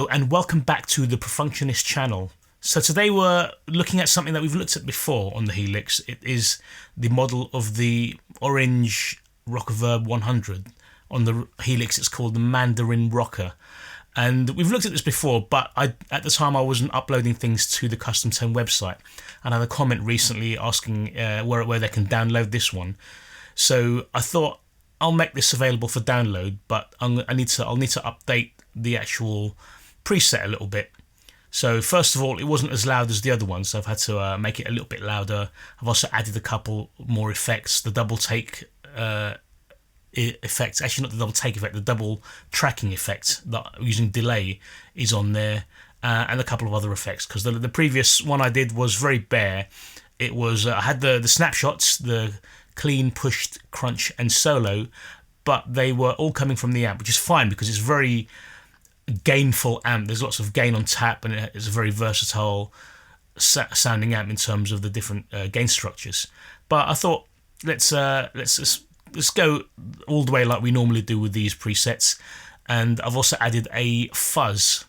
Hello and welcome back to the Perfunctionist channel. So today we're looking at something that we've looked at before on the Helix. It is the model of the orange Rockerverb 100. On the Helix it's called the Mandarin Rocker. And we've looked at this before, but at the time I wasn't uploading things to the Custom Tone website. And I had a comment recently asking where they can download this one. So I thought I'll make this available for download, but I'll need to update the actual preset a little bit. So first of all, it wasn't as loud as the other one, so I've had to make it a little bit louder. I've also added a couple more effects. The double take effect, actually not the double take effect, the double tracking effect that using delay is on there, and a couple of other effects, because the previous one I did was very bare. It was I had the snapshots, the clean, pushed, crunch and solo, but they were all coming from the amp, which is fine because it's very gainful amp. There's lots of gain on tap and it's a very versatile sounding amp in terms of the different gain structures. But I thought let's go all the way like we normally do with these presets. And I've also added a fuzz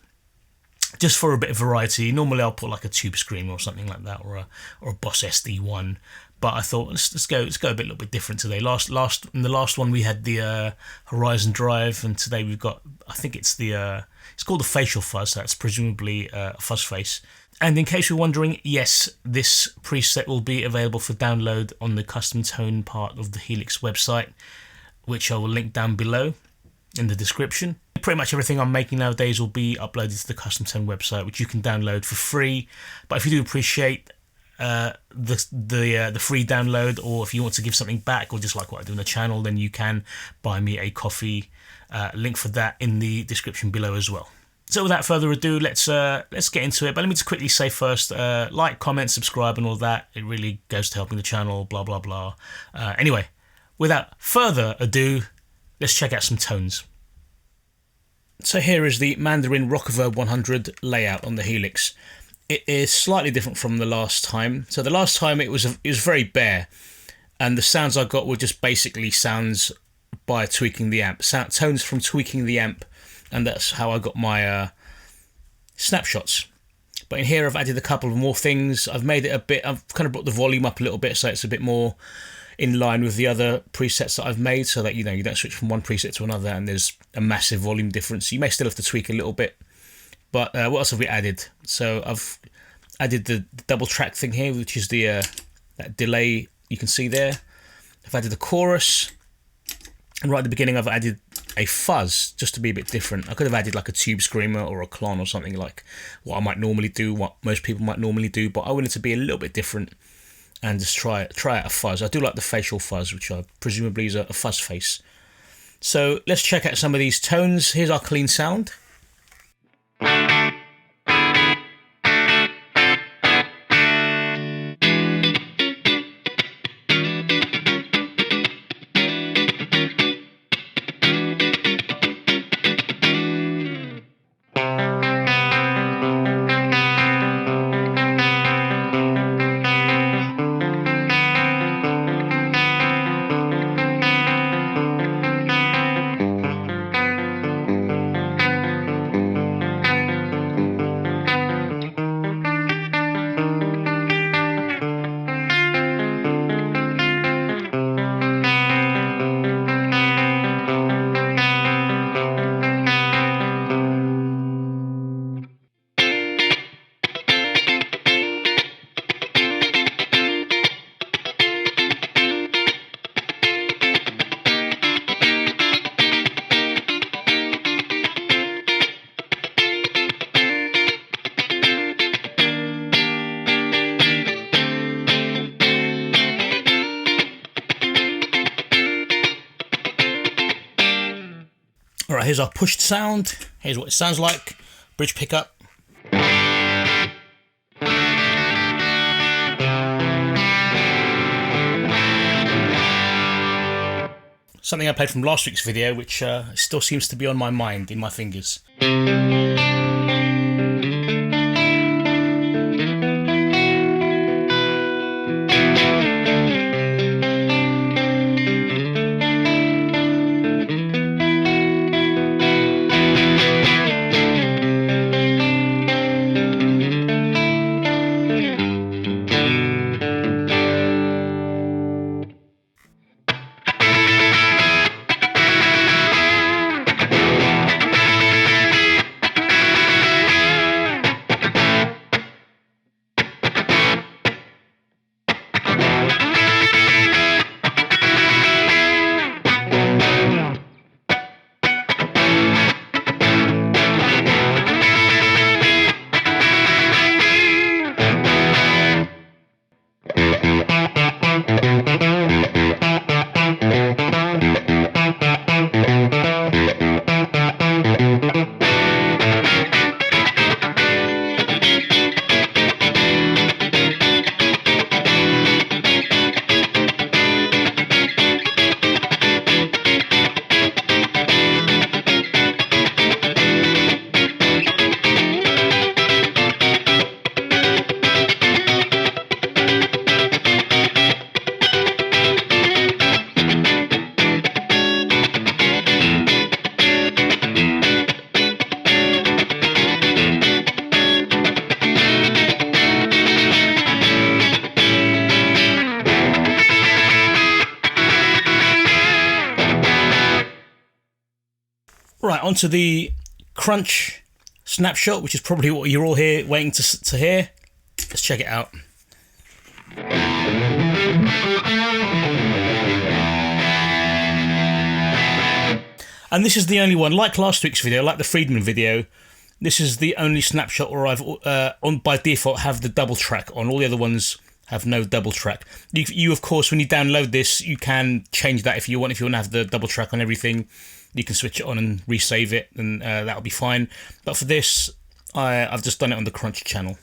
just for a bit of variety. Normally I'll put like a tube screamer or something like that, or a Boss SD1. But I thought let's go a little bit different today. In the last one we had the Horizon Drive, and today we've got, I think it's called the facial fuzz. That's presumably a fuzz face. And in case you're wondering, yes, this preset will be available for download on the custom tone part of the Helix website, which I will link down below in the description. Pretty much everything I'm making nowadays will be uploaded to the custom tone website, which you can download for free. But if you do appreciate the free download, or if you want to give something back, or just like what I do on the channel, then you can buy me a coffee. Link for that in the description below as well. So without further ado, let's get into it. But let me just quickly say first, like, comment, subscribe and all that. It really goes to helping the channel, blah blah blah. Anyway, without further ado, let's check out some tones. So here is the Mandarin Rockerverb 100 layout on the Helix. It is slightly different from the last time. So the last time it was very bare, and the sounds I got were just basically sounds by tweaking the amp, tones from tweaking the amp, and that's how I got my snapshots. But in here I've added a couple of more things. I've made it a bit, I've kind of brought the volume up a little bit so it's a bit more in line with the other presets that I've made, so that you don't switch from one preset to another and there's a massive volume difference. You may still have to tweak a little bit. But what else have we added? So I've added the double track thing here, which is the that delay you can see there. I've added the chorus, and right at the beginning I've added a fuzz just to be a bit different. I could have added like a tube screamer or a clon or something like what I might normally do, what most people might normally do, but I wanted to be a little bit different and just try out a fuzz. I do like the facial fuzz, which presumably is a fuzz face. So let's check out some of these tones. Here's our clean sound. Alright, here's our pushed sound. Here's what it sounds like. Bridge pickup. Something I played from last week's video, which still seems to be on my mind, in my fingers. Right, onto the crunch snapshot, which is probably what you're all here waiting to hear. Let's check it out. And this is the only one, like last week's video, like the Friedman video, this is the only snapshot where I've, by default, have the double track on. All the other ones have no double track. You of course, when you download this, you can change that if you want. If you want to have the double track on everything, you can switch it on and resave it, and that'll be fine. But for this, I've just done it on the crunch channel.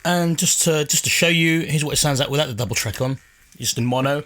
And just to show you, here's what it sounds like without the double track on, just in mono.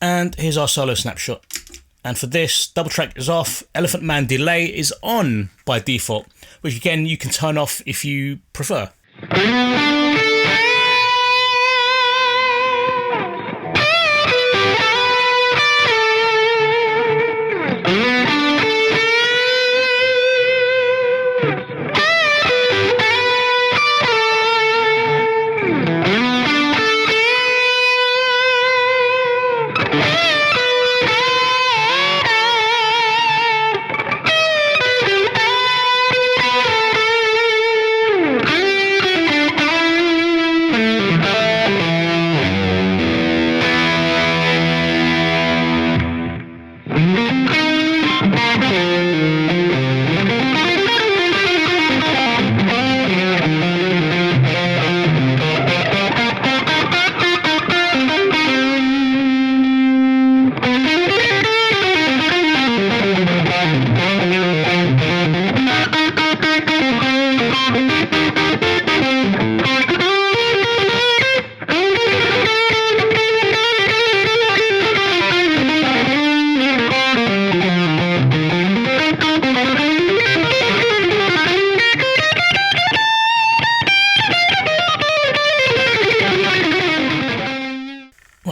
And here's our solo snapshot. And for this, double track is off, Elephant Man delay is on by default, which again you can turn off if you prefer.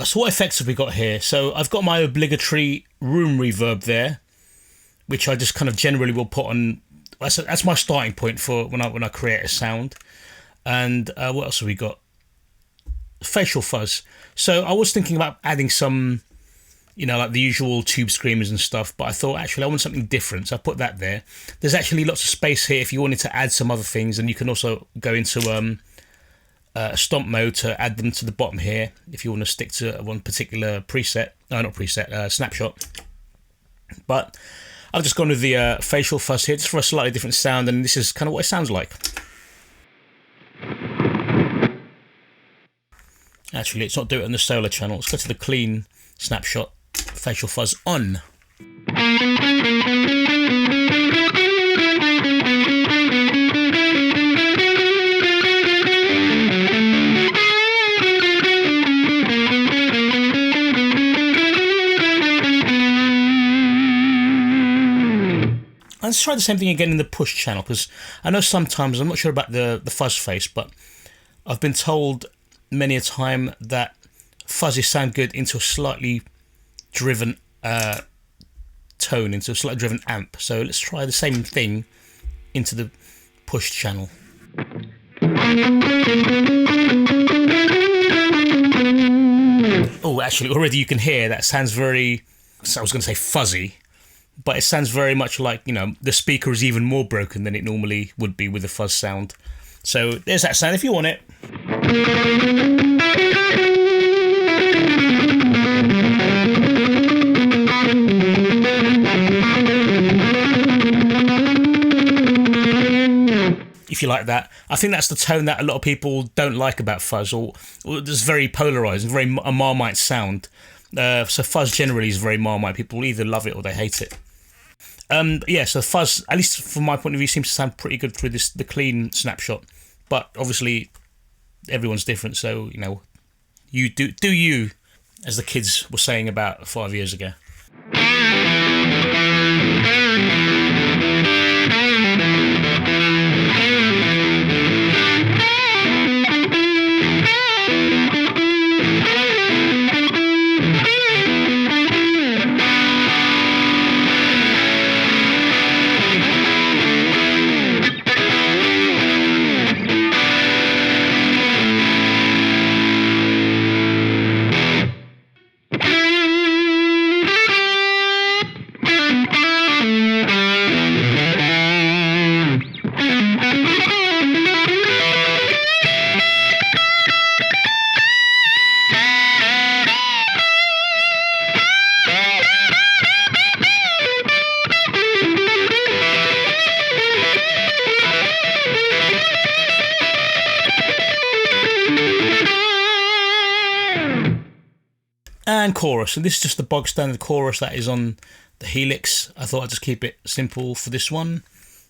So what effects have we got here? So I've got my obligatory room reverb there, which I just kind of generally will put on. That's my starting point for when I create a sound. And what else have we got? Facial fuzz. So I was thinking about adding some, you know, like the usual tube screamers and stuff, but I thought actually I want something different, so I put that there. There's actually lots of space here if you wanted to add some other things, and you can also go into stomp mode to add them to the bottom here if you want to stick to one particular preset, not preset, snapshot. But I've just gone with the facial fuzz here just for a slightly different sound, and this is kind of what it sounds like. Actually, let's not do it on the solar channel. Let's go to the clean snapshot, facial fuzz on. Let's try the same thing again in the push channel, because I know sometimes, I'm not sure about the fuzz face, but I've been told many a time that fuzzies sound good into a slightly driven tone, into a slightly driven amp. So let's try the same thing into the push channel. Oh, actually, already you can hear that sounds very, I was going to say fuzzy, but it sounds very much like, you know, the speaker is even more broken than it normally would be with the fuzz sound. So there's that sound if you want it. If you like that. I think that's the tone that a lot of people don't like about fuzz, or it's very polarised and very a Marmite sound. So fuzz generally is very Marmite. People either love it or they hate it. Yeah, so fuzz, at least from my point of view, seems to sound pretty good with the clean snapshot. But obviously, everyone's different. So, you know, you do you, as the kids were saying about 5 years ago. And chorus, and this is just the bog standard chorus that is on the Helix. I thought I'd just keep it simple for this one,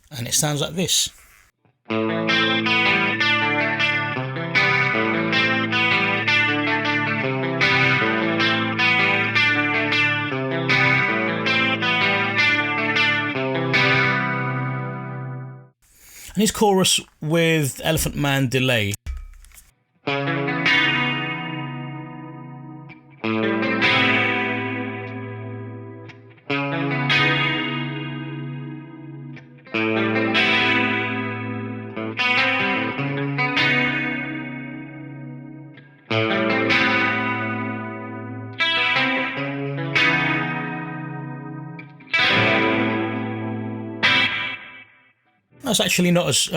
and it sounds like this. And his chorus with Elephant Man delay. That's actually not as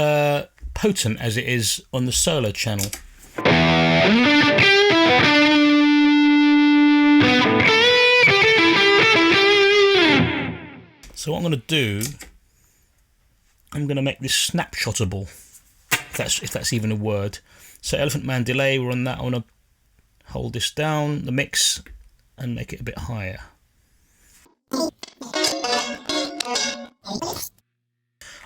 potent as it is on the solo channel. So what I'm going to do, I'm going to make this snapshotable, if that's even a word. So Elephant Man delay, we're on that. I want to hold this down, the mix, and make it a bit higher.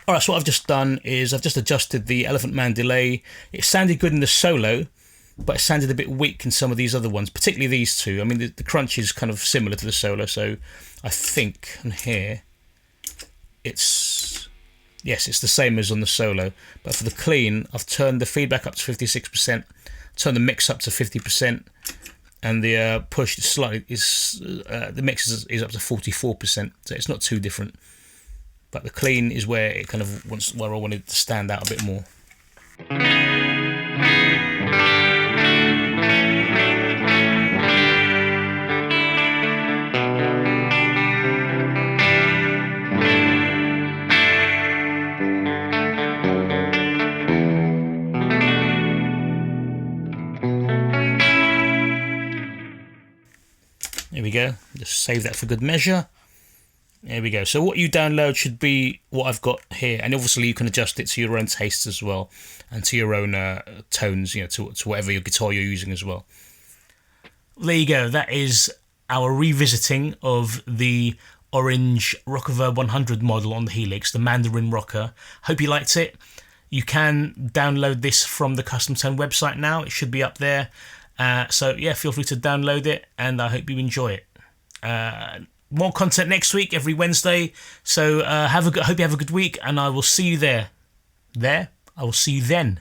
Alright, so what I've just done is I've just adjusted the Elephant Man delay. It sounded good in the solo, but it sounded a bit weak in some of these other ones, particularly these two. I mean, the crunch is kind of similar to the solo, so I think on here, it's the same as on the solo. But for the clean, I've turned the feedback up to 56%, turned the mix up to 50%, and the push is the mix is up to 44%, so it's not too different. But the clean is where it kind of where I wanted to stand out a bit more. go. Just save that for good measure. There we go. So what you download should be what I've got here, and obviously you can adjust it to your own tastes as well, and to your own tones, you know, to whatever your guitar you're using as well. There you go. That is our revisiting of the orange Rockerverb 100 model on the Helix, the Mandarin Rocker. Hope you liked it. You can download this from the Custom Tone website now. It should be up there. So yeah, feel free to download it, and I hope you enjoy it. More content next week, every Wednesday. So hope you have a good week, and I will see you there. I will see you then.